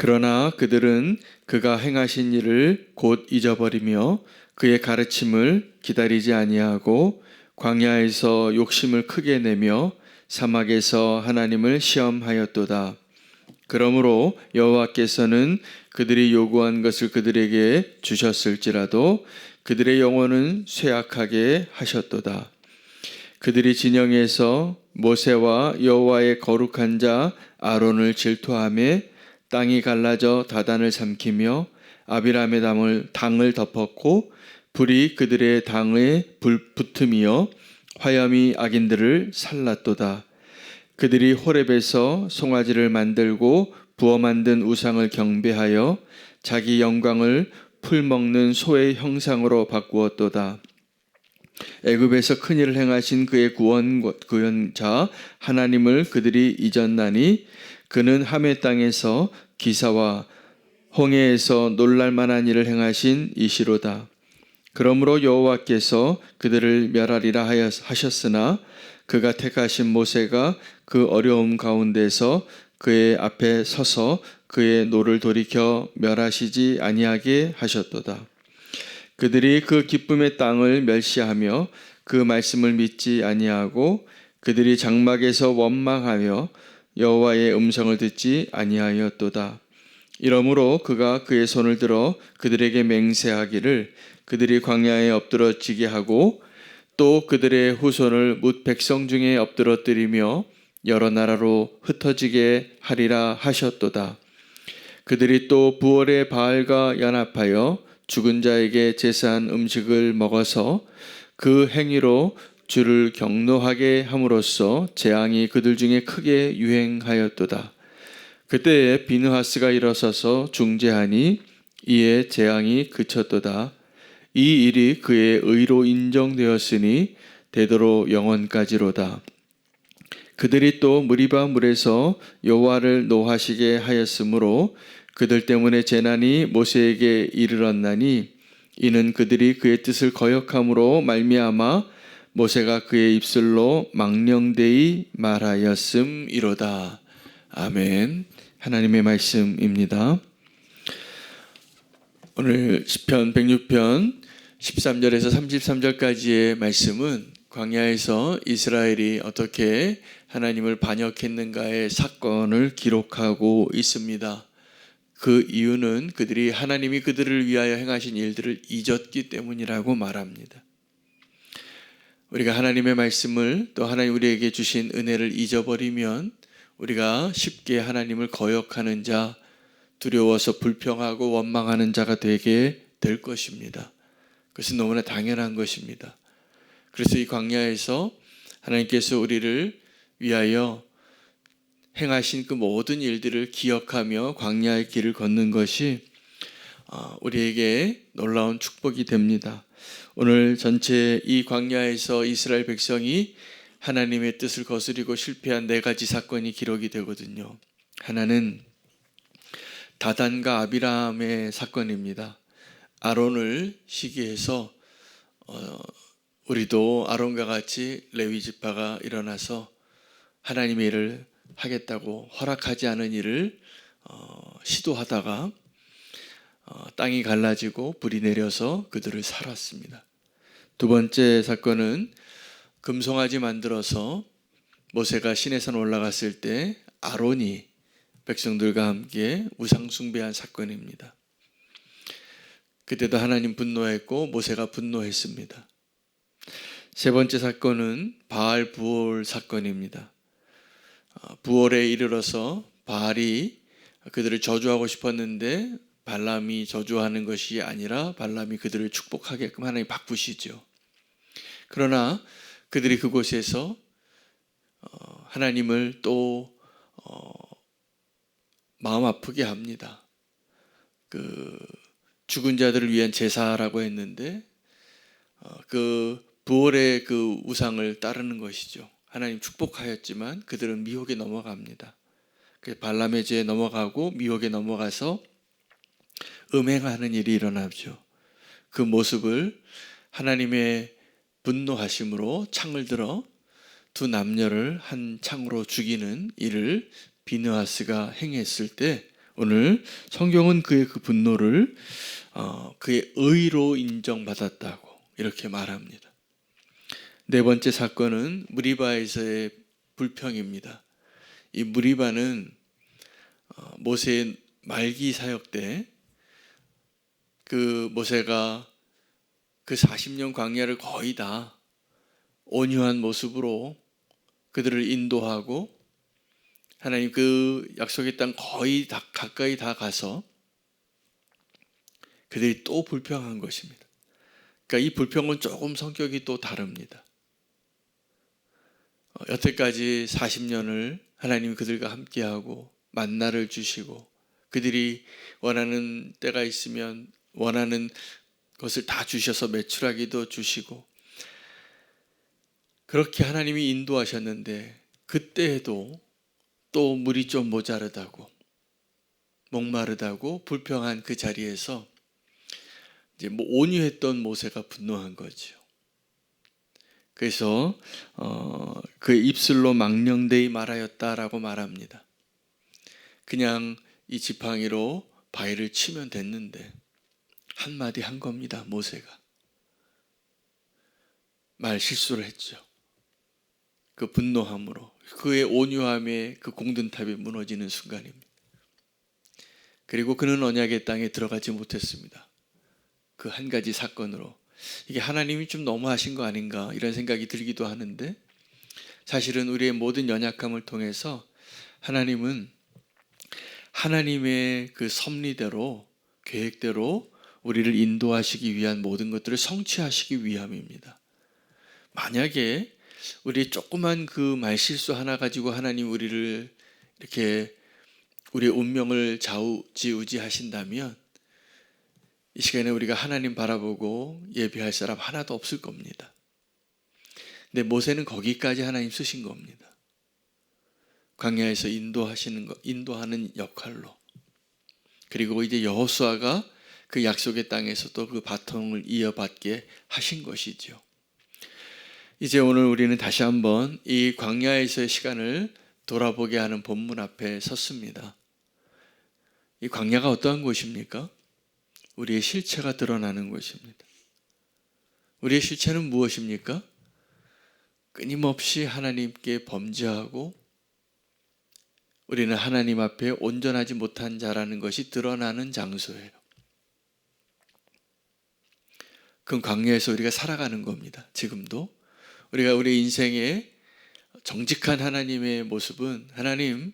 그러나 그들은 그가 행하신 일을 곧 잊어버리며 그의 가르침을 기다리지 아니하고 광야에서 욕심을 크게 내며 사막에서 하나님을 시험하였도다. 그러므로 여호와께서는 그들이 요구한 것을 그들에게 주셨을지라도 그들의 영혼은 쇠약하게 하셨도다. 그들이 진영에서 모세와 여호와의 거룩한 자 아론을 질투하며 땅이 갈라져 다단을 삼키며 아비람의 당을 덮었고 불이 그들의 당에 붙음이여 화염이 악인들을 살랐도다. 그들이 호렙에서 송아지를 만들고 부어 만든 우상을 경배하여 자기 영광을 풀 먹는 소의 형상으로 바꾸었도다. 애굽에서 큰 일을 행하신 그의 구원자 하나님을 그들이 잊었나니 그는 하메 땅에서 기사와 홍해에서 놀랄만한 일을 행하신 이시로다. 그러므로 여호와께서 그들을 멸하리라 하셨으나 그가 택하신 모세가 그 어려움 가운데서 그의 앞에 서서 그의 노를 돌이켜 멸하시지 아니하게 하셨도다. 그들이 그 기쁨의 땅을 멸시하며 그 말씀을 믿지 아니하고 그들이 장막에서 원망하며 여호와의 음성을 듣지 아니하였도다. 이러므로 그가 그의 손을 들어 그들에게 맹세하기를 그들이 광야에 엎드러지게 하고 또 그들의 후손을 뭇 백성 중에 엎드러뜨리며 여러 나라로 흩어지게 하리라 하셨도다. 그들이 또 부월의 바알과 연합하여 죽은 자에게 제사한 음식을 먹어서 그 행위로 주를 경노하게 함으로써 재앙이 그들 중에 크게 유행하였도다. 그때에 비느하스가 일어서서 중재하니 이에 재앙이 그쳤도다. 이 일이 그의 의로 인정되었으니 대대로 영원까지로다. 그들이 또 무리바 물에서 여호와를 노하시게 하였으므로 그들 때문에 재난이 모세에게 이르렀나니 이는 그들이 그의 뜻을 거역함으로 말미암아 모세가 그의 입술로 망령되이 말하였음이로다. 아멘. 하나님의 말씀입니다. 오늘 시편 106편 13절에서 33절까지의 말씀은 광야에서 이스라엘이 어떻게 하나님을 반역했는가의 사건을 기록하고 있습니다. 그 이유는 그들이 하나님이 그들을 위하여 행하신 일들을 잊었기 때문이라고 말합니다. 우리가 하나님의 말씀을 또 하나님 우리에게 주신 은혜를 잊어버리면 우리가 쉽게 하나님을 거역하는 자, 두려워서 불평하고 원망하는 자가 되게 될 것입니다. 그것은 너무나 당연한 것입니다. 그래서 이 광야에서 하나님께서 우리를 위하여 행하신 그 모든 일들을 기억하며 광야의 길을 걷는 것이 우리에게 놀라운 축복이 됩니다. 오늘 전체 이 광야에서 이스라엘 백성이 하나님의 뜻을 거스리고 실패한 네 가지 사건이 기록이 되거든요. 하나는 다단과 아비람의 사건입니다. 아론을 시기해서 우리도 아론과 같이 레위 지파가 일어나서 하나님의 일을 하겠다고 허락하지 않은 일을 시도하다가 땅이 갈라지고 불이 내려서 그들을 살았습니다. 두 번째 사건은 금송아지 만들어서 모세가 시내산 올라갔을 때 아론이 백성들과 함께 우상 숭배한 사건입니다. 그때도 하나님 분노했고 모세가 분노했습니다. 세 번째 사건은 바알 부올 사건입니다. 부올에 이르러서 바알이 그들을 저주하고 싶었는데 발람이 저주하는 것이 아니라 발람이 그들을 축복하게끔 하나님 바꾸시죠. 그러나 그들이 그곳에서 하나님을 또 마음 아프게 합니다. 그 죽은 자들을 위한 제사라고 했는데 그 부올의 그 우상을 따르는 것이죠. 하나님 축복하였지만 그들은 미혹에 넘어갑니다. 발람의 죄에 넘어가고 미혹에 넘어가서 음행하는 일이 일어나죠. 그 모습을 하나님의 분노하심으로 창을 들어 두 남녀를 한 창으로 죽이는 일을 비느하스가 행했을 때 오늘 성경은 그의 그 분노를 그의 의로 인정받았다고 이렇게 말합니다. 네 번째 사건은 무리바에서의 불평입니다. 이 무리바는 모세의 말기 사역 때 그 모세가 그 40년 광야를 거의 다 온유한 모습으로 그들을 인도하고 하나님 그 약속의 땅 거의 다 가까이 다 가서 그들이 또 불평한 것입니다. 그러니까 이 불평은 조금 성격이 또 다릅니다. 여태까지 40년을 하나님이 그들과 함께하고 만나를 주시고 그들이 원하는 때가 있으면 원하는 것을 다 주셔서 메추라기도 주시고 그렇게 하나님이 인도하셨는데 그때에도 또 물이 좀 모자르다고 목마르다고 불평한 그 자리에서 이제 온유했던 모세가 분노한 거죠. 그래서 그의 입술로 망령되이 말하였다라고 말합니다. 그냥 이 지팡이로 바위를 치면 됐는데 한마디 한 겁니다. 모세가 말 실수를 했죠. 그 분노함으로 그의 온유함에 그 공든탑이 무너지는 순간입니다. 그리고 그는 언약의 땅에 들어가지 못했습니다. 그 한 가지 사건으로 이게 하나님이 좀 너무하신 거 아닌가 이런 생각이 들기도 하는데 사실은 우리의 모든 연약함을 통해서 하나님은 하나님의 그 섭리대로 계획대로 우리를 인도하시기 위한 모든 것들을 성취하시기 위함입니다. 만약에 우리 조그만 그 말실수 하나 가지고 하나님 우리를 이렇게 우리의 운명을 좌우지우지 하신다면 이 시간에 우리가 하나님 바라보고 예배할 사람 하나도 없을 겁니다. 근데 모세는 거기까지 하나님 쓰신 겁니다. 광야에서 인도하는 역할로. 그리고 이제 여호수아가 그 약속의 땅에서 또 그 바통을 이어받게 하신 것이죠. 이제 오늘 우리는 다시 한번 이 광야에서의 시간을 돌아보게 하는 본문 앞에 섰습니다. 이 광야가 어떠한 곳입니까? 우리의 실체가 드러나는 곳입니다. 우리의 실체는 무엇입니까? 끊임없이 하나님께 범죄하고 우리는 하나님 앞에 온전하지 못한 자라는 것이 드러나는 장소예요. 그 광야에서 우리가 살아가는 겁니다. 지금도 우리가 우리 인생의 정직한 하나님의 모습은 하나님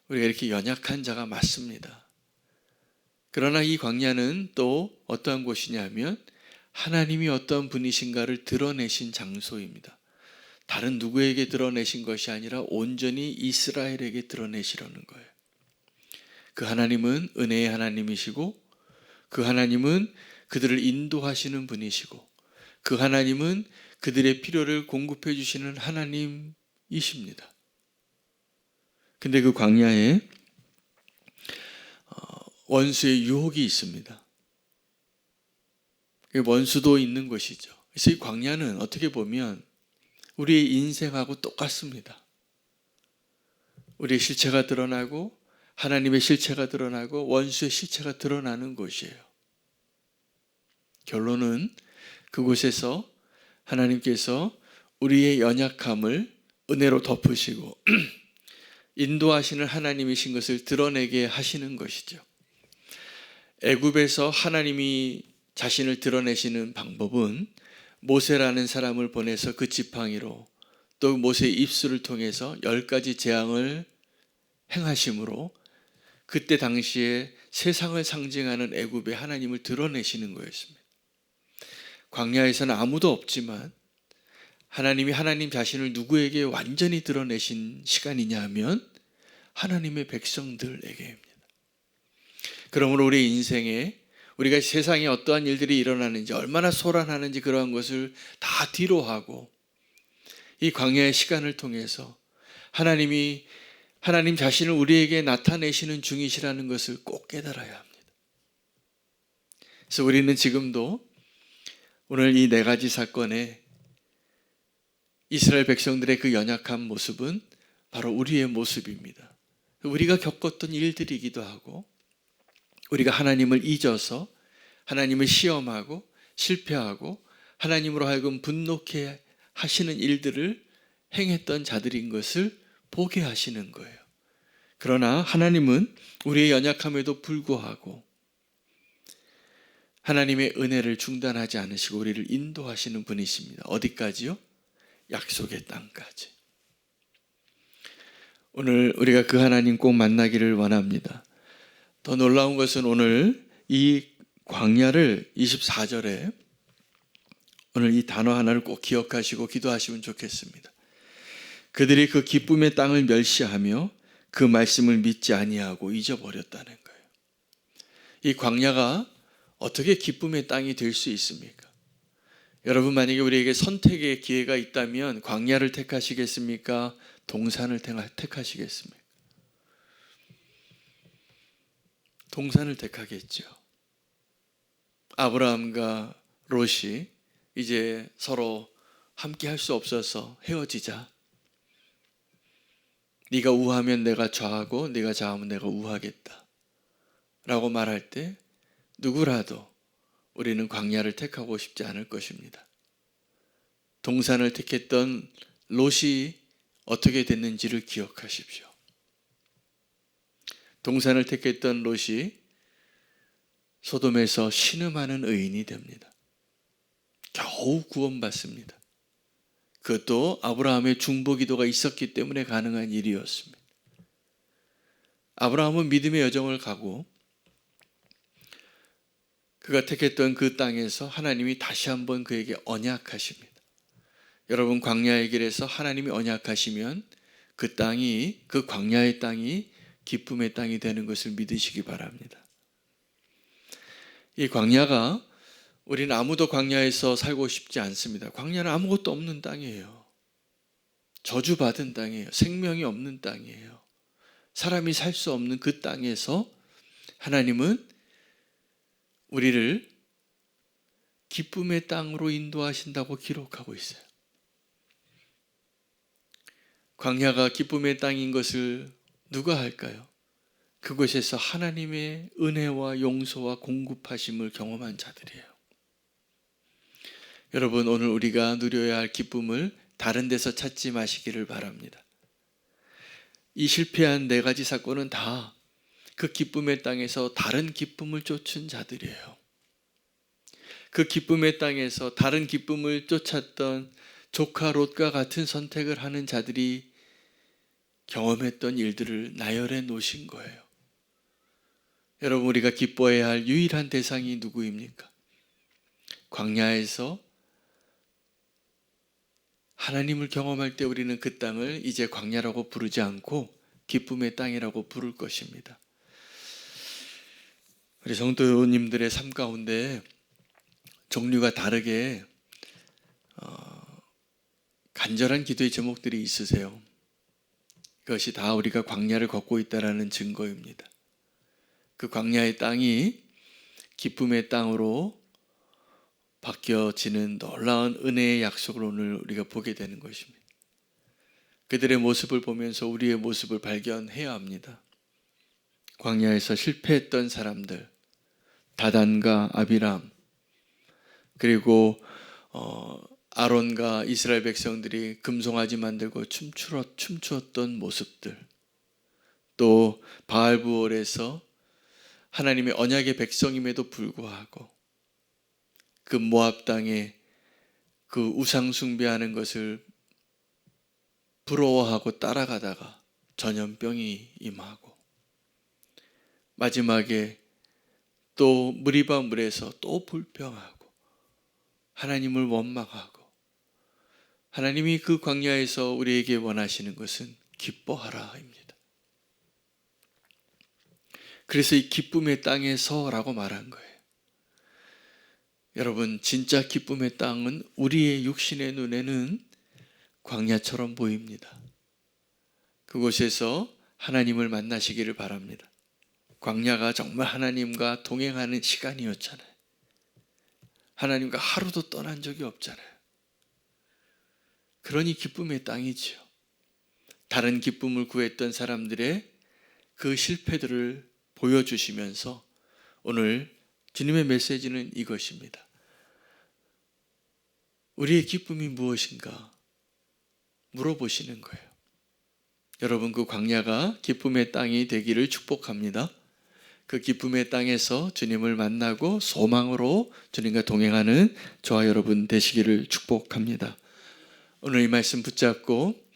우리가 이렇게 연약한 자가 맞습니다. 그러나 이 광야는 또 어떠한 곳이냐면 하나님이 어떤 분이신가를 드러내신 장소입니다. 다른 누구에게 드러내신 것이 아니라 온전히 이스라엘에게 드러내시려는 거예요. 그 하나님은 은혜의 하나님이시고 그 하나님은 그들을 인도하시는 분이시고 그 하나님은 그들의 필요를 공급해 주시는 하나님이십니다. 근데 그 광야에 원수의 유혹이 있습니다. 원수도 있는 것이죠. 그래서 이 광야는 어떻게 보면 우리의 인생하고 똑같습니다. 우리의 실체가 드러나고 하나님의 실체가 드러나고 원수의 실체가 드러나는 곳이에요. 결론은 그곳에서 하나님께서 우리의 연약함을 은혜로 덮으시고 인도하시는 하나님이신 것을 드러내게 하시는 것이죠. 애굽에서 하나님이 자신을 드러내시는 방법은 모세라는 사람을 보내서 그 지팡이로 또 모세의 입술을 통해서 10가지 재앙을 행하심으로 그때 당시에 세상을 상징하는 애굽의 하나님을 드러내시는 거였습니다. 광야에서는 아무도 없지만 하나님이 하나님 자신을 누구에게 완전히 드러내신 시간이냐 하면 하나님의 백성들에게입니다. 그러므로 우리 인생에 우리가 세상에 어떠한 일들이 일어나는지 얼마나 소란하는지 그러한 것을 다 뒤로 하고 이 광야의 시간을 통해서 하나님 자신을 우리에게 나타내시는 중이시라는 것을 꼭 깨달아야 합니다. 그래서 우리는 지금도 오늘 이 4가지 사건에 이스라엘 백성들의 그 연약한 모습은 바로 우리의 모습입니다. 우리가 겪었던 일들이기도 하고 우리가 하나님을 잊어서 하나님을 시험하고 실패하고 하나님으로 하여금 분노케 하시는 일들을 행했던 자들인 것을 보게 하시는 거예요. 그러나 하나님은 우리의 연약함에도 불구하고 하나님의 은혜를 중단하지 않으시고 우리를 인도하시는 분이십니다. 어디까지요? 약속의 땅까지. 오늘 우리가 그 하나님 꼭 만나기를 원합니다. 더 놀라운 것은 오늘 이 광야를 24절에 오늘 이 단어 하나를 꼭 기억하시고 기도하시면 좋겠습니다. 그들이 그 기쁨의 땅을 멸시하며 그 말씀을 믿지 아니하고 잊어버렸다는 거예요. 이 광야가 어떻게 기쁨의 땅이 될 수 있습니까? 여러분, 만약에 우리에게 선택의 기회가 있다면 광야를 택하시겠습니까? 동산을 택하시겠습니까? 동산을 택하겠죠. 아브라함과 롯이 이제 서로 함께 할 수 없어서 헤어지자. 네가 우하면 내가 좌하고 네가 좌하면 내가 우하겠다 라고 말할 때 누구라도 우리는 광야를 택하고 싶지 않을 것입니다. 동산을 택했던 롯이 어떻게 됐는지를 기억하십시오. 동산을 택했던 롯이 소돔에서 신음하는 의인이 됩니다. 겨우 구원받습니다. 그것도 아브라함의 중보기도가 있었기 때문에 가능한 일이었습니다. 아브라함은 믿음의 여정을 가고 그가 택했던 그 땅에서 하나님이 다시 한번 그에게 언약하십니다. 여러분, 광야의 길에서 하나님이 언약하시면 그 땅이, 그 광야의 땅이 기쁨의 땅이 되는 것을 믿으시기 바랍니다. 이 광야가, 우리는 아무도 광야에서 살고 싶지 않습니다. 광야는 아무것도 없는 땅이에요. 저주받은 땅이에요. 생명이 없는 땅이에요. 사람이 살 수 없는 그 땅에서 하나님은 우리를 기쁨의 땅으로 인도하신다고 기록하고 있어요. 광야가 기쁨의 땅인 것을 누가 할까요? 그곳에서 하나님의 은혜와 용서와 공급하심을 경험한 자들이에요. 여러분, 오늘 우리가 누려야 할 기쁨을 다른 데서 찾지 마시기를 바랍니다. 이 실패한 4가지 사건은 다 그 기쁨의 땅에서 다른 기쁨을 쫓은 자들이에요. 그 기쁨의 땅에서 다른 기쁨을 쫓았던 조카 롯과 같은 선택을 하는 자들이 경험했던 일들을 나열해 놓으신 거예요. 여러분, 우리가 기뻐해야 할 유일한 대상이 누구입니까? 광야에서 하나님을 경험할 때 우리는 그 땅을 이제 광야라고 부르지 않고 기쁨의 땅이라고 부를 것입니다. 우리 성도님들의 삶 가운데 종류가 다르게 간절한 기도의 제목들이 있으세요. 그것이 다 우리가 광야를 걷고 있다는 증거입니다. 그 광야의 땅이 기쁨의 땅으로 바뀌어지는 놀라운 은혜의 약속을 오늘 우리가 보게 되는 것입니다. 그들의 모습을 보면서 우리의 모습을 발견해야 합니다. 광야에서 실패했던 사람들, 다단과 아비람, 그리고 아론과 이스라엘 백성들이 금송아지 만들고 춤추었던 모습들, 또 바알부올에서 하나님의 언약의 백성임에도 불구하고 그 모압 땅에 그 우상 숭배하는 것을 부러워하고 따라가다가 전염병이 임하고, 마지막에 또 무리바 물에서 또 불평하고 하나님을 원망하고, 하나님이 그 광야에서 우리에게 원하시는 것은 기뻐하라입니다. 그래서 이 기쁨의 땅에서라고 말한 거예요. 여러분, 진짜 기쁨의 땅은 우리의 육신의 눈에는 광야처럼 보입니다. 그곳에서 하나님을 만나시기를 바랍니다. 광야가 정말 하나님과 동행하는 시간이었잖아요. 하나님과 하루도 떠난 적이 없잖아요. 그러니 기쁨의 땅이지요. 다른 기쁨을 구했던 사람들의 그 실패들을 보여주시면서 오늘 주님의 메시지는 이것입니다. 우리의 기쁨이 무엇인가 물어보시는 거예요. 여러분, 그 광야가 기쁨의 땅이 되기를 축복합니다. 그 기쁨의 땅에서 주님을 만나고 소망으로 주님과 동행하는 저와 여러분 되시기를 축복합니다. 오늘 이 말씀 붙잡고